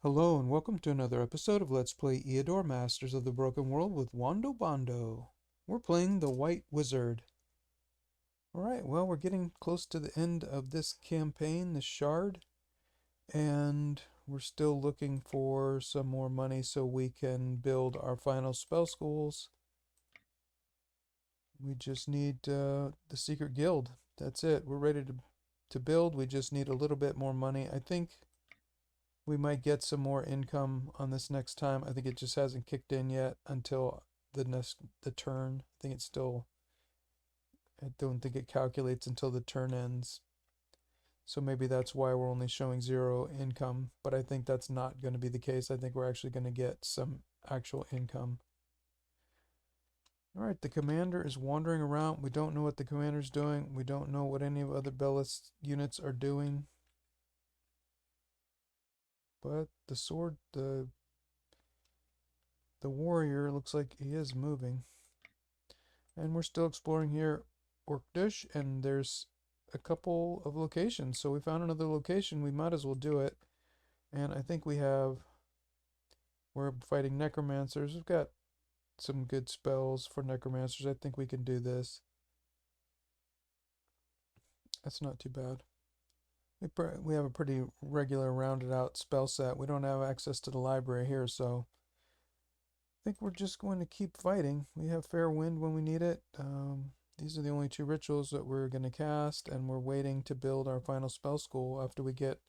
Hello and welcome to another episode of Let's Play Eador Masters of the Broken World with Wando Bondo. We're playing the White Wizard. Alright, well we're getting close to the end of this campaign, the Shard, and we're still looking for some more money so we can build our final spell schools. We just need the Secret Guild. That's it. We're ready to build. We just need a little bit more money. I think we might get some more income on this next time. I think it just hasn't kicked in yet until the turn. I think it's still, I don't think it calculates until the turn ends. So maybe that's why we're only showing 0 income, but I think that's not going to be the case. I think we're actually going to get some actual income. All right, the commander is wandering around. We don't know what the commander's doing. We don't know what any of other Bellis units are doing. But the warrior looks like he is moving. And we're still exploring here Orkdish, and there's a couple of locations. So we found another location. We might as well do it. And I think we're fighting necromancers. We've got some good spells for necromancers. I think we can do this. That's not too bad. We have a pretty regular rounded out spell set. We don't have access to the library here, so I think we're just going to keep fighting. We have fair wind when we need it. These are the only 2 rituals that we're going to cast, and we're waiting to build our final spell school. After we get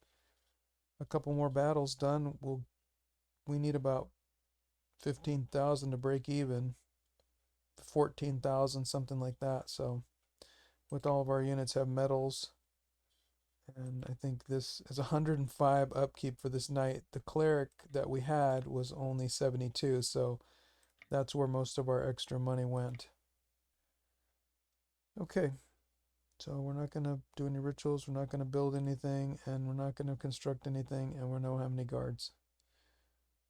a couple more battles done, we need about 15,000 to break even. 14,000, something like that. So with all of our units have medals, and I think this is 105 upkeep for this knight. The cleric that we had was only 72, so that's where most of our extra money went. Okay, so we're not going to do any rituals, we're not going to build anything, and we're not going to construct anything, and we don't have any guards.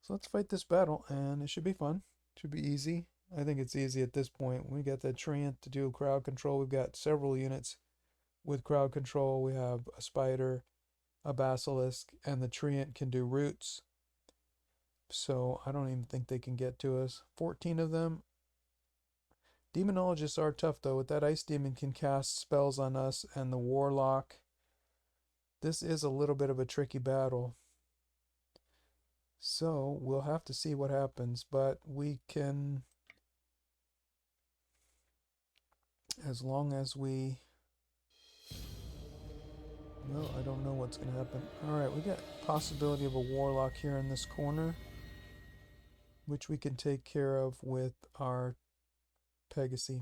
So let's fight this battle, and it should be fun. It should be easy. I think it's easy at this point. We got the treant to do crowd control. We've got several units with crowd control. We have a spider, a basilisk, and the treant can do roots. So I don't even think they can get to us. 14 of them. Demonologists are tough though. With that ice demon can cast spells on us, and the warlock. This is a little bit of a tricky battle. So we'll have to see what happens, but we can, as long as we, well, I don't know what's going to happen. All right, we got possibility of a warlock here in this corner, which we can take care of with our Pegasus.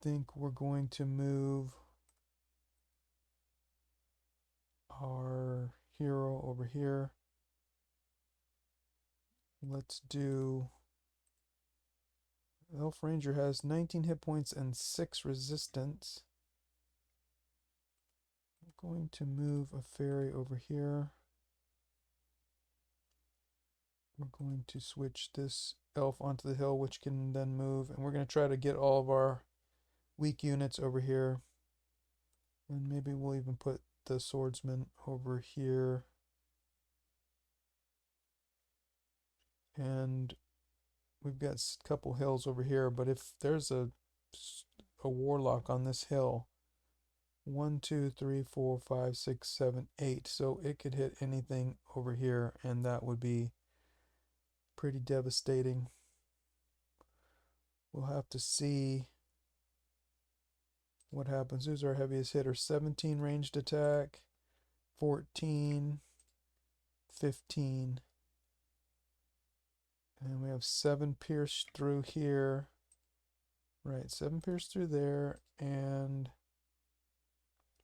Think we're going to move our hero over here. Let's do, Elf Ranger has 19 hit points and 6 resistance. I'm going to move a fairy over here. We're going to switch this elf onto the hill, which can then move, and we're going to try to get all of our weak units over here. And maybe we'll even put the swordsman over here. And we've got a couple hills over here, but if there's a warlock on this hill, 1, 2, 3, 4, 5, 6, 7, 8. So it could hit anything over here, and that would be pretty devastating. We'll have to see what happens. Who's our heaviest hitter? 17 ranged attack, 14, 15. And we have 7 pierce through here. Right, 7 pierce through there, and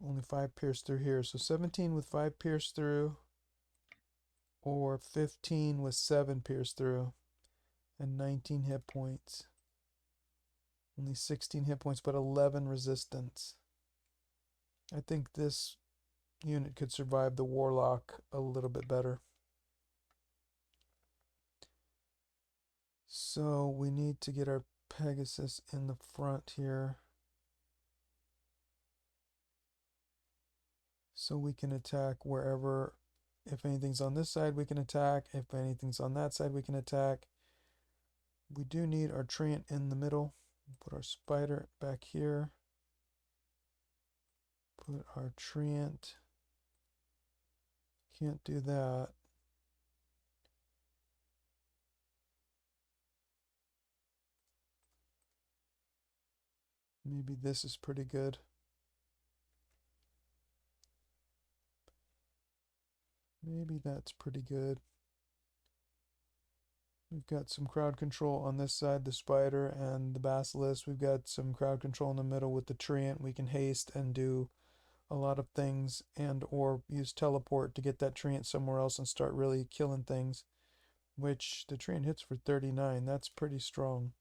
only 5 pierce through here. So 17 with 5 pierce through, or 15 with 7 pierce through, and 19 hit points. Only 16 hit points, but 11 resistance. I think this unit could survive the warlock a little bit better. So we need to get our Pegasus in the front here. So we can attack wherever. If anything's on this side, we can attack. If anything's on that side, we can attack. We do need our treant in the middle. Put our spider back here. Put our treant. Can't do that. Maybe this is pretty good. Maybe that's pretty good. We've got some crowd control on this side, the spider and the basilisk. We've got some crowd control in the middle with the treant. We can haste and do a lot of things and or use teleport to get that treant somewhere else and start really killing things, which the treant hits for 39. That's pretty strong.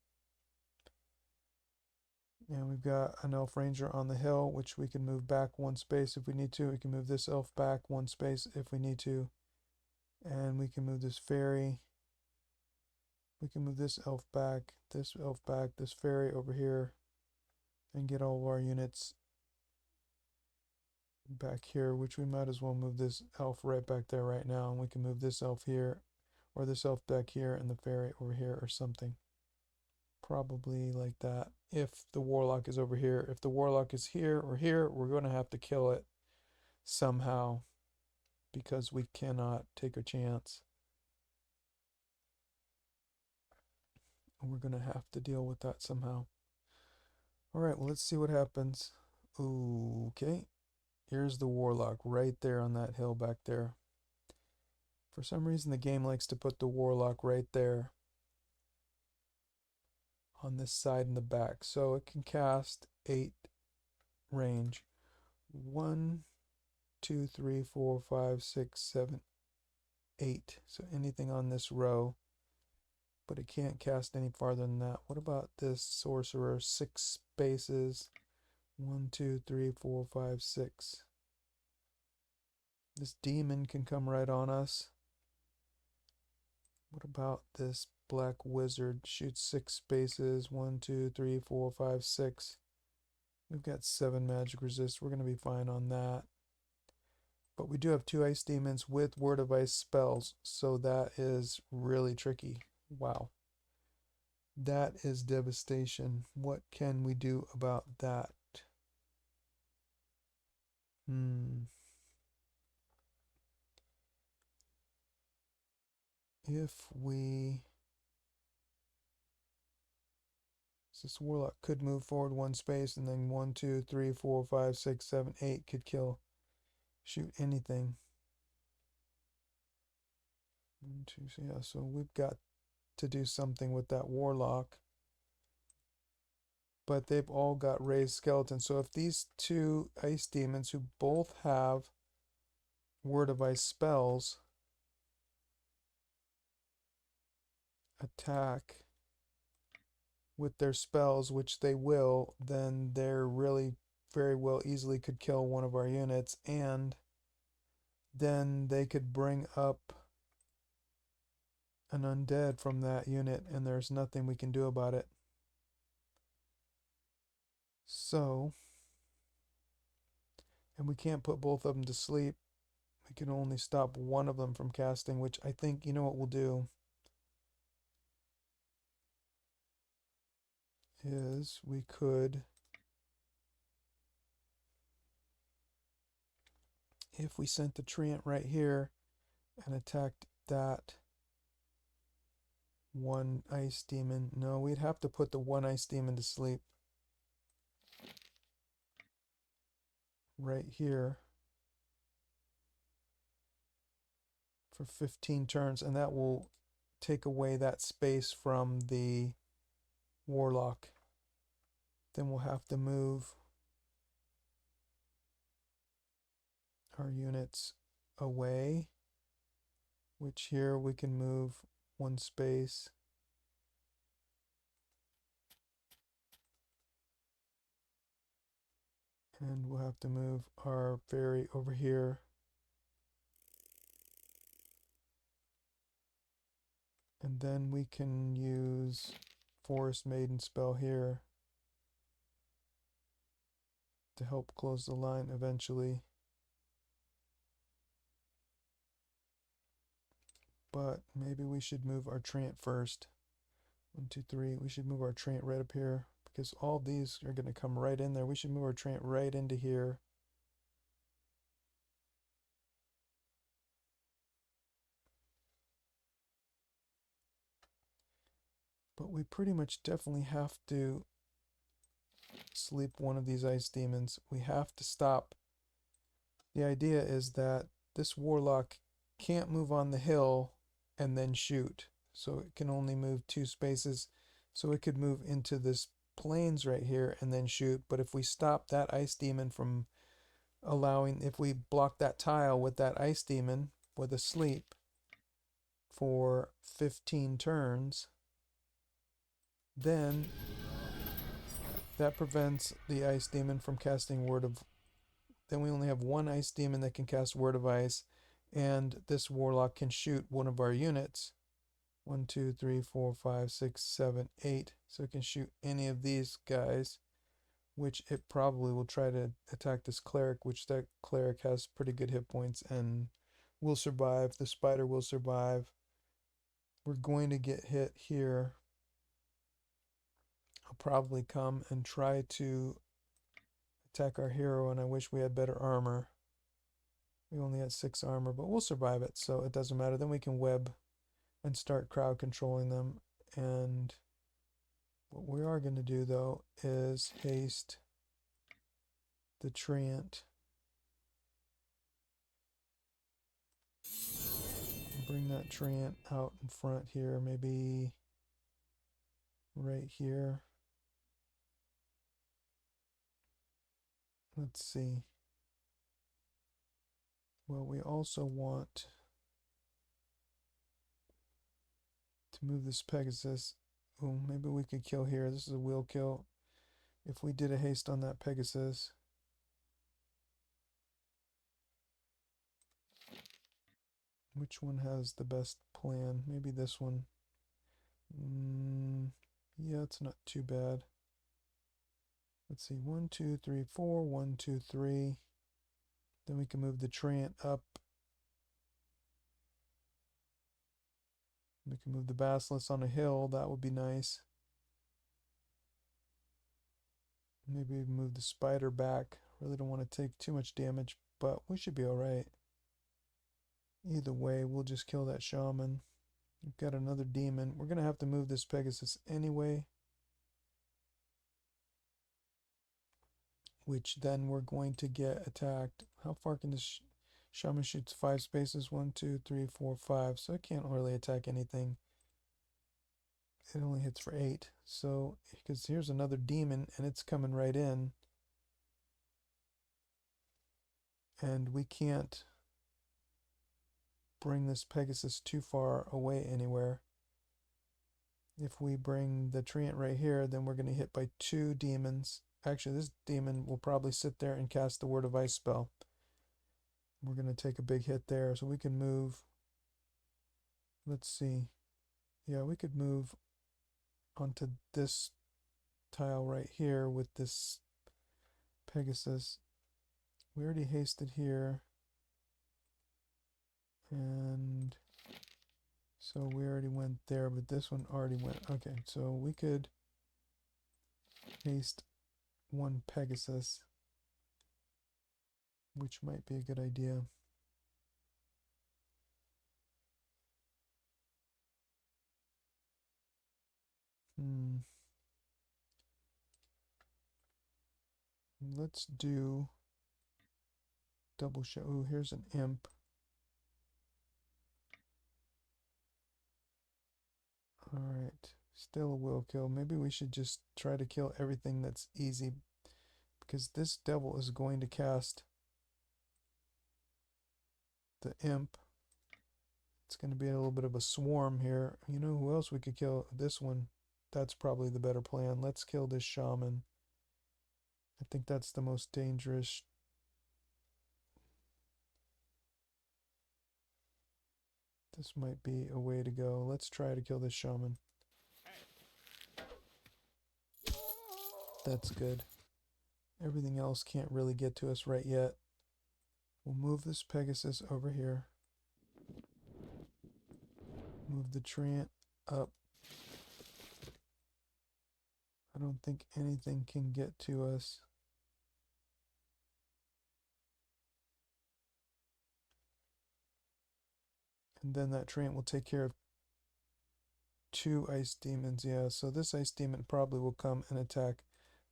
And we've got an elf ranger on the hill, which we can move back one space if we need to. We can move this elf back one space if we need to. And we can move this fairy. We can move this elf back, this fairy over here, and get all of our units back here, which we might as well move this elf right back there right now. And we can move this elf here, or this elf back here, and the fairy over here or something. Probably like that. If the warlock is over here. If the warlock is here or here, we're going to have to kill it somehow because we cannot take a chance. We're going to have to deal with that somehow. Alright, well, let's see what happens. Okay. Here's the warlock right there on that hill back there. For some reason, the game likes to put the warlock right there on this side and the back. So it can cast 8 range. 1, 2, 3, 4, 5, 6, 7, 8. So anything on this row. But it can't cast any farther than that. What about this sorcerer? 6 spaces. 1, 2, 3, 4, 5, 6. This demon can come right on us. What about this black wizard? Shoots 6 spaces. 1, 2, 3, 4, 5, 6. We've got 7 magic resist. We're going to be fine on that. But we do have 2 ice demons with word of ice spells. So that is really tricky. Wow. That is devastation. What can we do about that? If we... This warlock could move forward 1 space and then 1, 2, 3, 4, 5, 6, 7, 8 could kill. Shoot anything. 1, 2, so yeah, so we've got to do something with that warlock. But they've all got raised skeletons. So if these 2 ice demons who both have word of ice spells attack with their spells, which they will, then they're really very well easily could kill one of our units, and then they could bring up an undead from that unit, and there's nothing we can do about it. So, and we can't put both of them to sleep. We can only stop one of them from casting, which I think, you know what we'll do? Is we could, if we sent the treant right here and attacked that 1 ice demon, no, we'd have to put the 1 ice demon to sleep right here for 15 turns, and that will take away that space from the warlock. Then we'll have to move our units away, which here we can move 1 space. And we'll have to move our fairy over here. And then we can use Forest Maiden spell here to help close the line eventually. but maybe we should move our Trant first. 1, 2, 3. We should move our Trant right up here because all these are going to come right in there. We should move our Trant right into here. But we pretty much definitely have to sleep one of these ice demons. We have to stop. The idea is that this warlock can't move on the hill and then shoot. So it can only move 2 spaces. So it could move into this plains right here and then shoot. But if we stop that ice demon from allowing, if we block that tile with that ice demon with a sleep for 15 turns, then that prevents the ice demon from casting Word of. Then we only have 1 ice demon that can cast Word of Ice, and this warlock can shoot one of our units. 1, 2, 3, 4, 5, 6, 7, 8. So it can shoot any of these guys, which it probably will try to attack this cleric, which that cleric has pretty good hit points and will survive. The spider will survive. We're going to get hit here. I'll probably come and try to attack our hero, and I wish we had better armor. We only had 6 armor, but we'll survive it, so it doesn't matter. Then we can web and start crowd controlling them. And what we are going to do, though, is haste the Treant. Bring that Treant out in front here, maybe right here. Let's see. Well, we also want to move this Pegasus. Oh, maybe we could kill here. This is a wheel kill. If we did a haste on that Pegasus. Which one has the best plan? Maybe this one. Yeah, it's not too bad. Let's see. 1, 2, 3, 4. 1, 2, 3. Then we can move the Treant up. We can move the Basilisk on a hill. That would be nice. Maybe move the spider back. Really don't want to take too much damage, but we should be alright. Either way, we'll just kill that shaman. We've got another demon. We're going to have to move this Pegasus anyway. Which then we're going to get attacked. How far can this shaman shoot? 5 spaces? 1, 2, 3, 4, 5. So it can't really attack anything. It only hits for 8. So, because here's another demon and it's coming right in. And we can't bring this Pegasus too far away anywhere. If we bring the Treant right here, then we're going to hit by 2 demons. Actually, this demon will probably sit there and cast the Word of Ice spell. We're going to take a big hit there, so we can move. Let's see. Yeah, we could move onto this tile right here with this Pegasus. We already hasted here. And so we already went there, but this one already went. Okay, so we could haste 1 Pegasus, which might be a good idea. Let's do double show. Oh, here's an imp. Alright, still a will kill. Maybe we should just try to kill everything that's easy, because this devil is going to cast the imp. It's going to be a little bit of a swarm here. You know who else we could kill? This one. That's probably the better plan. Let's kill this shaman. I think that's the most dangerous. This might be a way to go. Let's try to kill this shaman. That's good. Everything else can't really get to us right yet. We'll move this Pegasus over here. Move the treant up. I don't think anything can get to us. And then that treant will take care of 2 ice demons. Yeah, so this ice demon probably will come and attack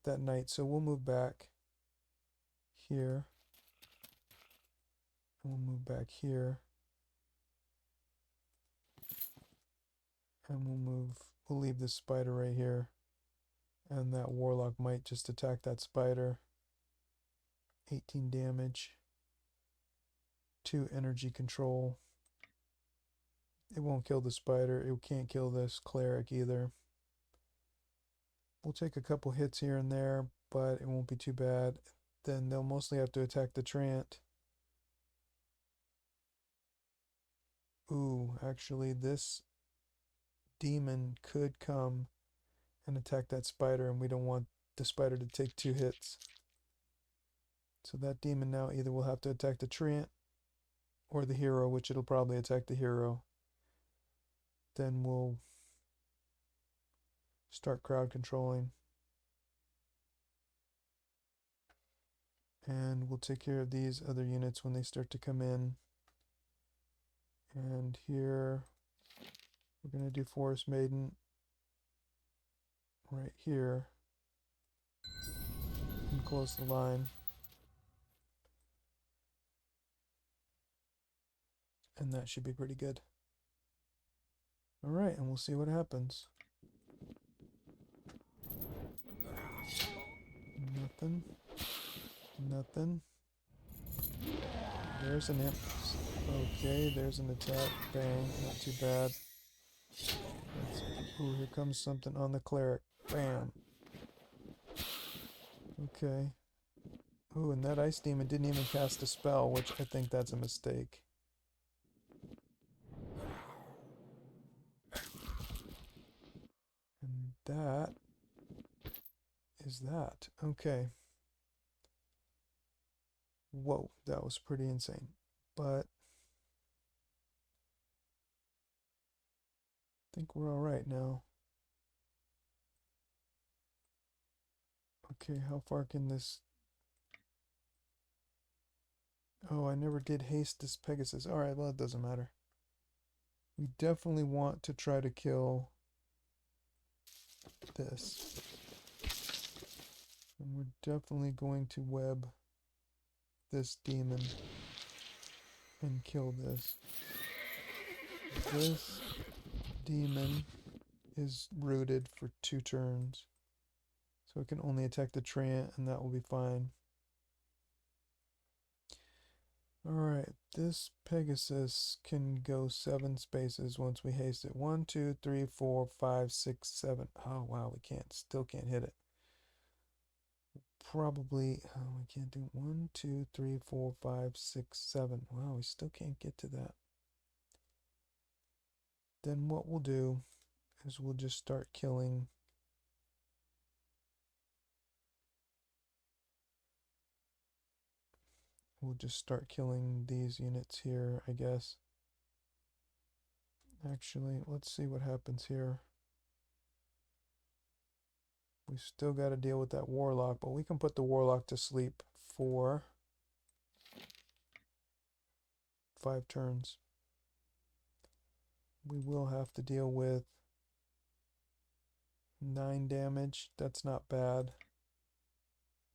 that knight. So we'll move back here. And we'll move back here. And we'll leave this spider right here. And that warlock might just attack that spider. 18 damage. 2 energy control. It won't kill the spider. It can't kill this cleric either. We'll take a couple hits here and there, but it won't be too bad. Then they'll mostly have to attack the treant. Ooh, actually this demon could come and attack that spider, and we don't want the spider to take 2 hits. So that demon now either will have to attack the treant or the hero, which it'll probably attack the hero. Then we'll start crowd controlling. And we'll take care of these other units when they start to come in. And here we're going to do Forest Maiden right here and close the line. And that should be pretty good. Alright, and we'll see what happens. Nothing. Nothing. There's an imp. Okay, there's an attack. Bang. Not too bad. Ooh, here comes something on the cleric. Bam. Okay. Ooh, and that ice demon didn't even cast a spell, which I think that's a mistake. And that is that. Okay. Whoa, that was pretty insane. But I think we're alright now. Okay, how far can this... Oh, I never did haste this Pegasus. Alright, well, it doesn't matter. We definitely want to try to kill this. And we're definitely going to web this demon and kill this. This demon is rooted for 2 turns. So it can only attack the treant, and that will be fine. Alright, this Pegasus can go 7 spaces once we haste it. 1, 2, 3, 4, 5, 6, 7. Oh wow, we still can't hit it. Probably, oh, we can't do 1, 2, 3, 4, 5, 6, 7. Wow, we still can't get to that. Then what we'll do is we'll just start killing these units here, I guess. Actually, let's see what happens here. We still got to deal with that warlock, but we can put the warlock to sleep for 5 turns. We will have to deal with 9 damage. That's not bad.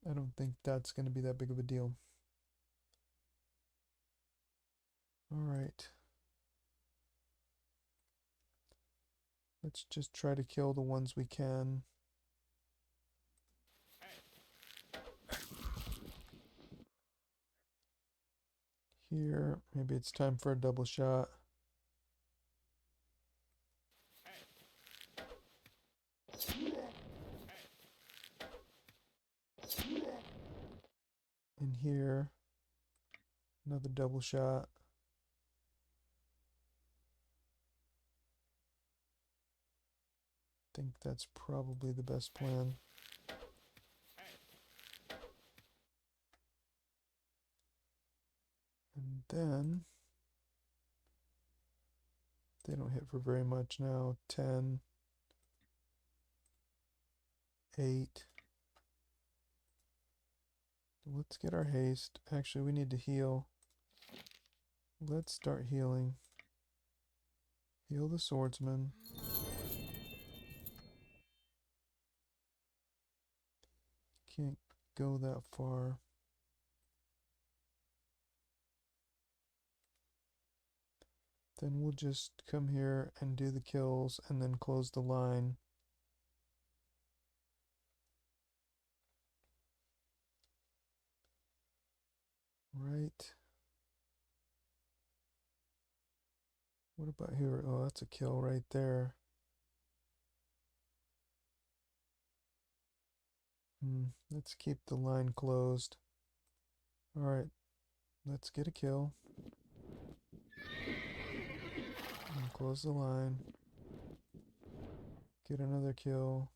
I don't think that's going to be that big of a deal. Alright. Let's just try to kill the ones we can. Here, maybe it's time for a double shot. In here, another double shot. I think that's probably the best plan. And then They don't hit for very much now. 10, 8. Let's get our haste. Actually, we need to heal. Let's start healing. Heal the swordsman. Can't go that far. Then we'll just come here and do the kills and then close the line. Right. What about here? Oh, that's a kill right there. Let's keep the line closed. Alright, let's get a kill. And close the line. Get another kill.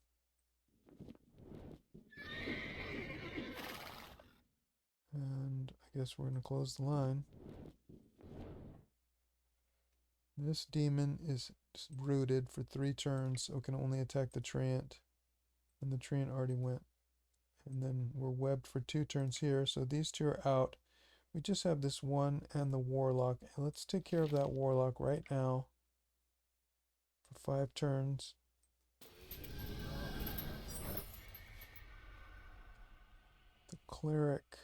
And I guess we're going to close the line. This demon is rooted for 3 turns, so it can only attack the treant. And the treant already went. And then we're webbed for 2 turns here, so these 2 are out. We just have this one and the warlock. And let's take care of that warlock right now for 5 turns. The cleric.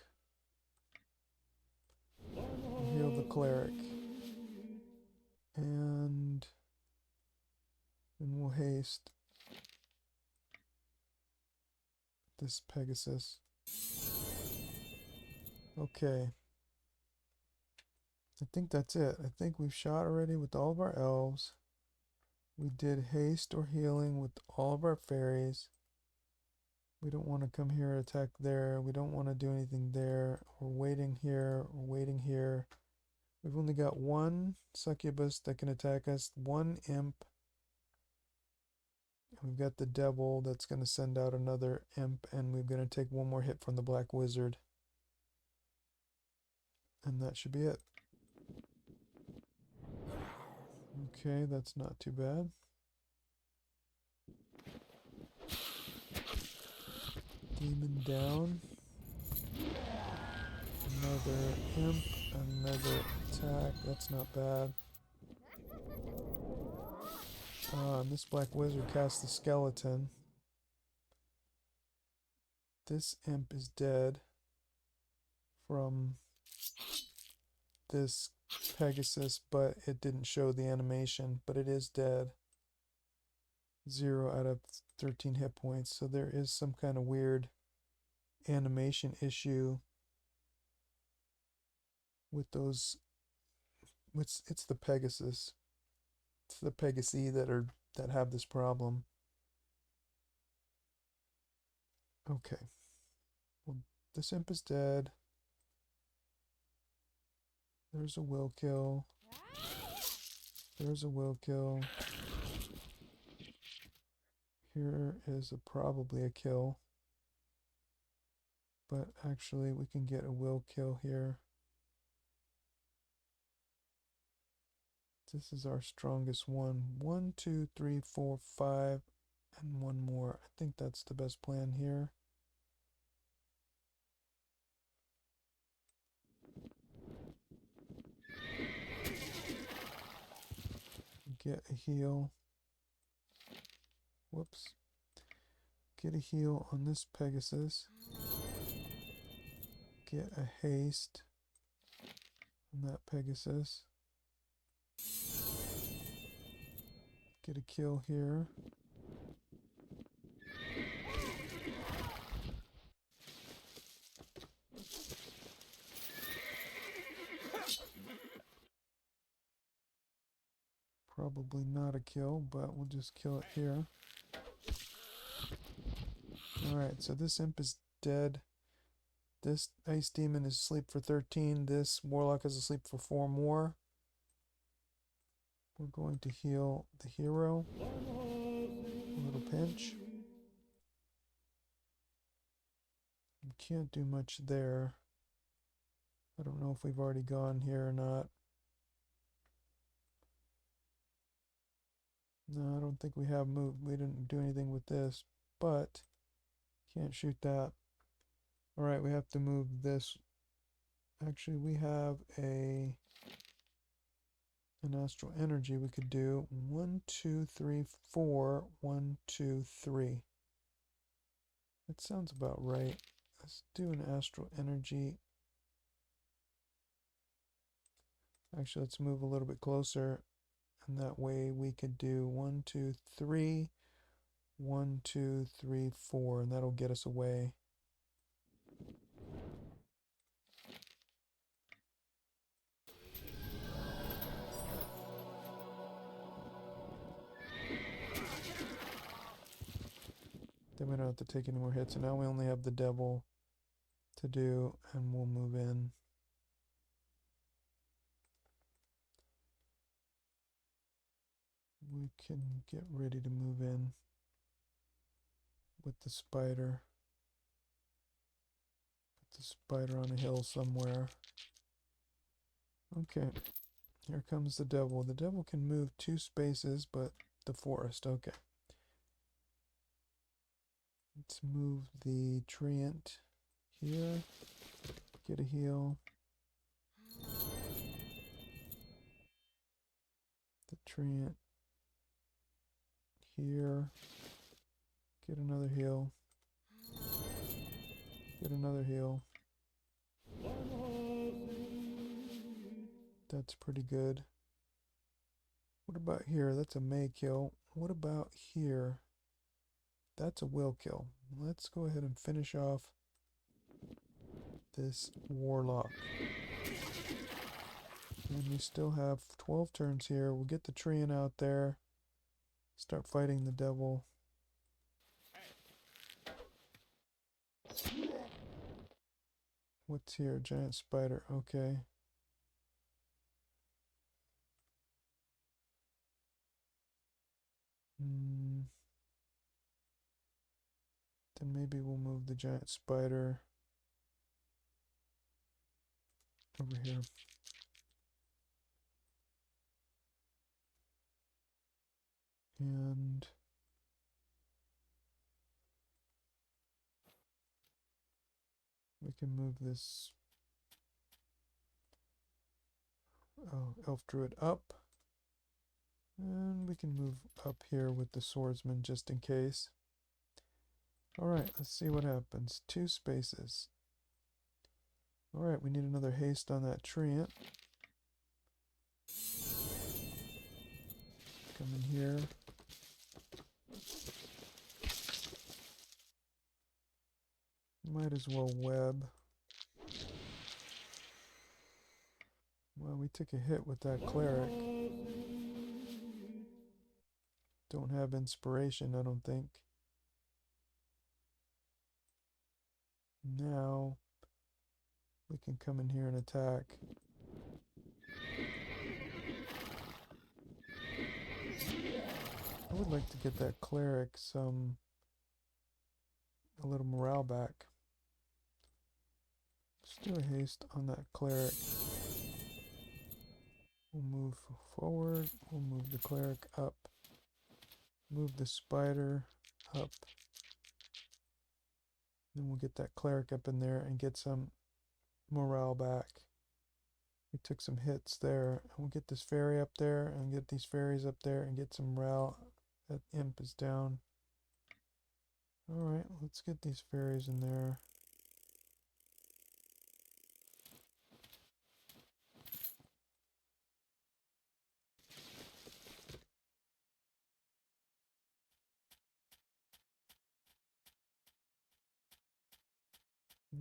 Heal the cleric. And then we'll haste this Pegasus. Okay. I think that's it. I think we've shot already with all of our elves. We did haste or healing with all of our fairies. We don't want to come here and attack there. We don't want to do anything there. We're waiting here. We're waiting here. We've only got 1 succubus that can attack us, 1 imp. We've got the devil that's going to send out another imp, and we're going to take 1 more hit from the black wizard. And that should be it. Okay, that's not too bad. Demon down. Another imp, another attack. That's not bad. And this black wizard casts the skeleton. This imp is dead from this Pegasus, but it didn't show the animation, but it is dead. 0 out of 13 hit points, so there is some kind of weird animation issue with those. It's the Pegasus. It's the Pegasi that have this problem. Okay. Well, this imp is dead. There's a will kill. There's a will kill. Here is probably a kill. But actually we can get a will kill here. This is our strongest one. 1, 2, 3, 4, 5, and 1 more. I think that's the best plan here. Get a heal. Whoops. Get a heal on this Pegasus. Get a haste on that Pegasus. Get a kill here. Probably not a kill, but we'll just kill it here. Alright, so this imp is dead. This ice demon is asleep for 13. This warlock is asleep for 4 more. We're going to heal the hero. A little pinch. We can't do much there. I don't know if we've already gone here or not. No, I don't think we have moved. We didn't do anything with this, but can't shoot that. All right, we have to move this. Actually, we have an astral energy we could do. 1, 2, 3, 4. 1, 2, 3. That sounds about right. Let's do an astral energy. Actually, let's move a little bit closer, and that way we could do 1, 2, 3. 1, 2, 3, 4, and that'll get us away. Then we don't have to take any more hits. And now we only have the devil to do, and we'll move in. We can get ready to move in with the spider. Put the spider on a hill somewhere. Okay, here comes the devil. The devil can move 2 spaces, but the forest, okay. Let's move the treant here. Get a heal. The treant here. Get another heal. Get another heal. That's pretty good. What about here? That's a may kill. What about here? That's a will kill. Let's go ahead and finish off this warlock. And we still have 12 turns here. We'll get the treant out there. Start fighting the devil. What's here? Giant spider. Okay. Then maybe we'll move the giant spider over here. And we can move this elf druid up. And we can move up here with the swordsman just in case. Alright, let's see what happens. 2 spaces. Alright, we need another haste on that treant. Come in here. Might as well web. Well, we took a hit with that cleric. Don't have inspiration, I don't think. Now we can come in here and attack. I would like to get that cleric a little morale back. Let's do a haste on that cleric. We'll move forward. We'll move the cleric up. Move the spider up. Then we'll get that cleric up in there and get some morale back. We took some hits there. And we'll get this fairy up there and get these fairies up there and get some morale. That imp is down. Alright, let's get these fairies in there.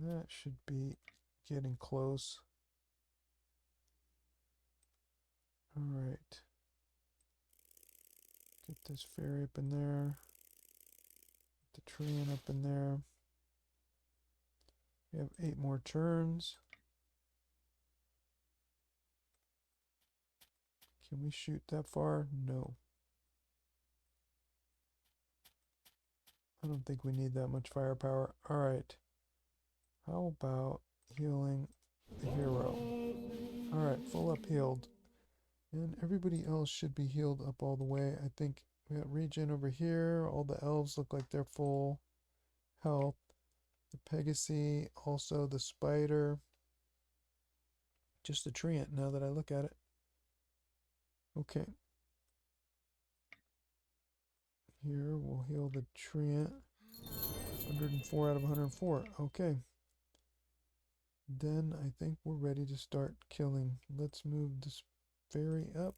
That should be getting close. Alright. Get this fairy up in there. Get the treant up in there. We have 8 more turns. Can we shoot that far? No. I don't think we need that much firepower. Alright. How about healing the hero? Alright, full up healed. And everybody else should be healed up all the way. I think We got regen over here. All the elves look like they're full health. The Pegasi, also the spider. Just a treant now that I look at it. Okay. Here, we'll heal the treant. 104 out of 104. Okay. Then I think we're ready to start killing. Let's move this fairy up.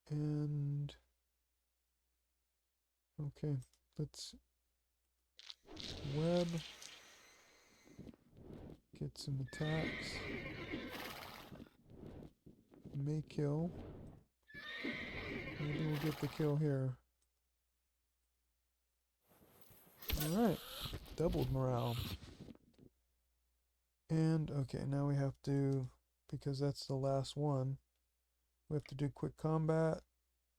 And... okay. Let's web. Get some attacks. May kill. Maybe we'll get the kill here. Alright. Doubled morale. And, okay, now we have to, because that's the last one, we have to do quick combat,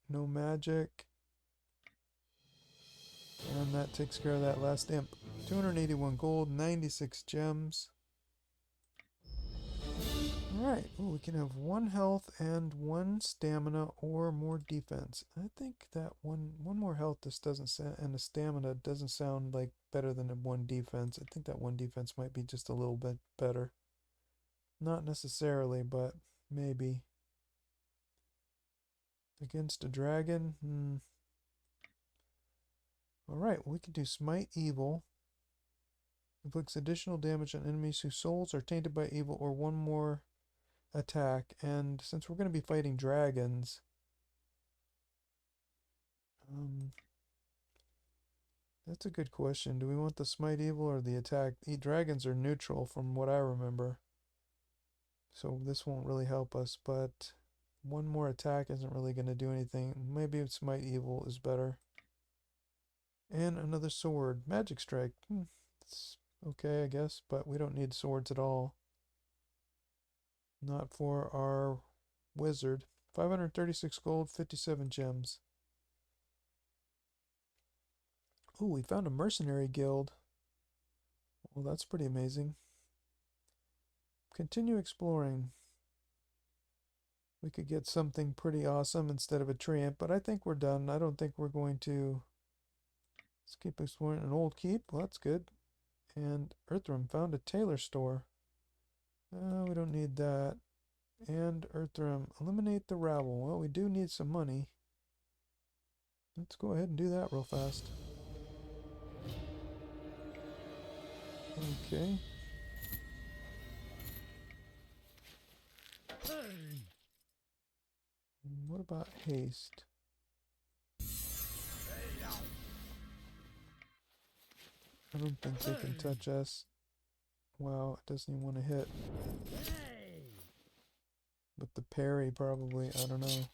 no magic, and that takes care of that last imp. 281 gold, 96 gems. Alright, we can have 1 health and 1 stamina or more defense. I think that one more health this doesn't sound, and a stamina doesn't sound like better than a 1 defense. I think that 1 defense might be just a little bit better. Not necessarily, but maybe. Against a dragon? Alright, we can do Smite Evil. Inflicts additional damage on enemies whose souls are tainted by evil or 1 more attack. And since we're going to be fighting dragons, that's a good question. Do we want the Smite Evil or the attack? Dragons are neutral from what I remember. So this won't really help us, but 1 more attack isn't really going to do anything. Maybe Smite Evil is better. And another sword. Magic Strike. It's okay, I guess, but we don't need swords at all. Not for our wizard. 536 gold, 57 gems. Ooh, we found a mercenary guild. Well, that's pretty amazing. Continue exploring. We could get something pretty awesome instead of a treant, but I think we're done. I don't think we're going to... Let's keep exploring. An old keep. Well, that's good. And Earthrealm found a tailor store. We don't need that. And Earthrealm. Eliminate the rabble. Well, we do need some money. Let's go ahead and do that real fast. Okay. What about haste? I don't think they can touch us. Wow, it doesn't even want to hit. With the parry, probably. I don't know.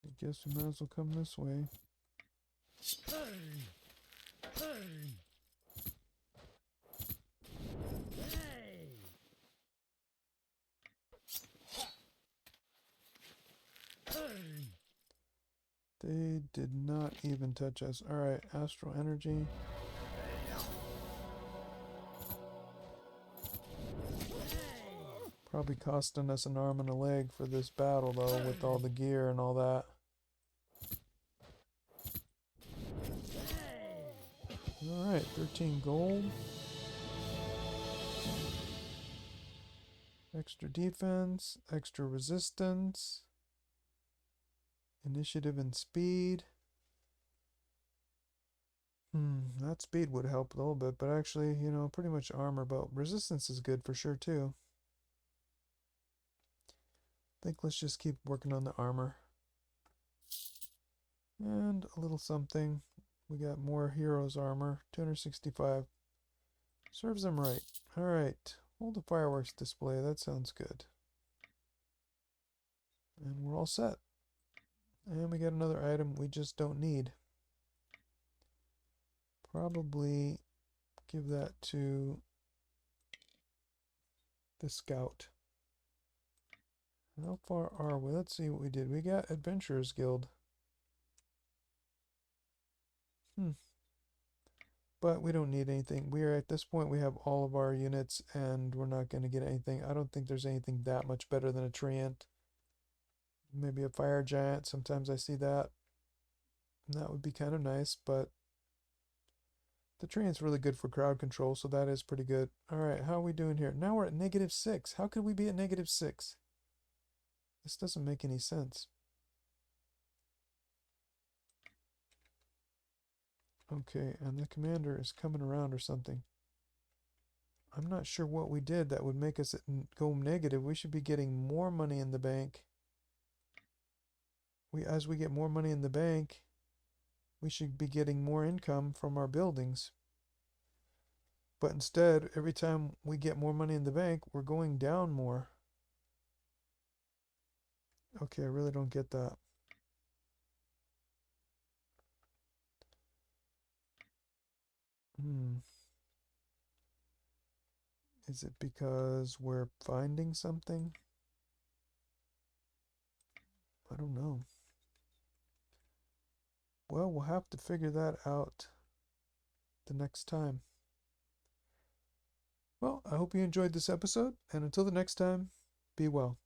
I guess we might as well come this way. They did not even touch us. Alright, astral energy. Probably costing us an arm and a leg for this battle, though, with all the gear and all that. Alright, 13 gold. Extra defense, extra resistance, initiative and speed. That speed would help a little bit, but actually, you know, pretty much armor, but resistance is good for sure, too. I think let's just keep working on the armor. And a little something. We got more heroes armor, 265. Serves them right. Alright, hold the fireworks display, that sounds good. And we're all set. And we got another item we just don't need. Probably give that to the scout. How far are we? Let's see what we did. We got Adventurers Guild. But we don't need anything. We are at this point, we have all of our units and we're not going to get anything. I don't think there's anything that much better than a treant. Maybe a fire giant. Sometimes I see that. That would be kind of nice, but the treant's really good for crowd control, so that is pretty good. Alright, how are we doing here? Now we're at -6. How could we be at -6? This doesn't make any sense. Okay, and the commander is coming around or something. I'm not sure what we did that would make us go negative. We should be getting more money in the bank. As we get more money in the bank, we should be getting more income from our buildings. But instead, every time we get more money in the bank, we're going down more. Okay, I really don't get that. Is it because we're finding something? I don't know. Well, we'll have to figure that out the next time. Well, I hope you enjoyed this episode, and until the next time, be well.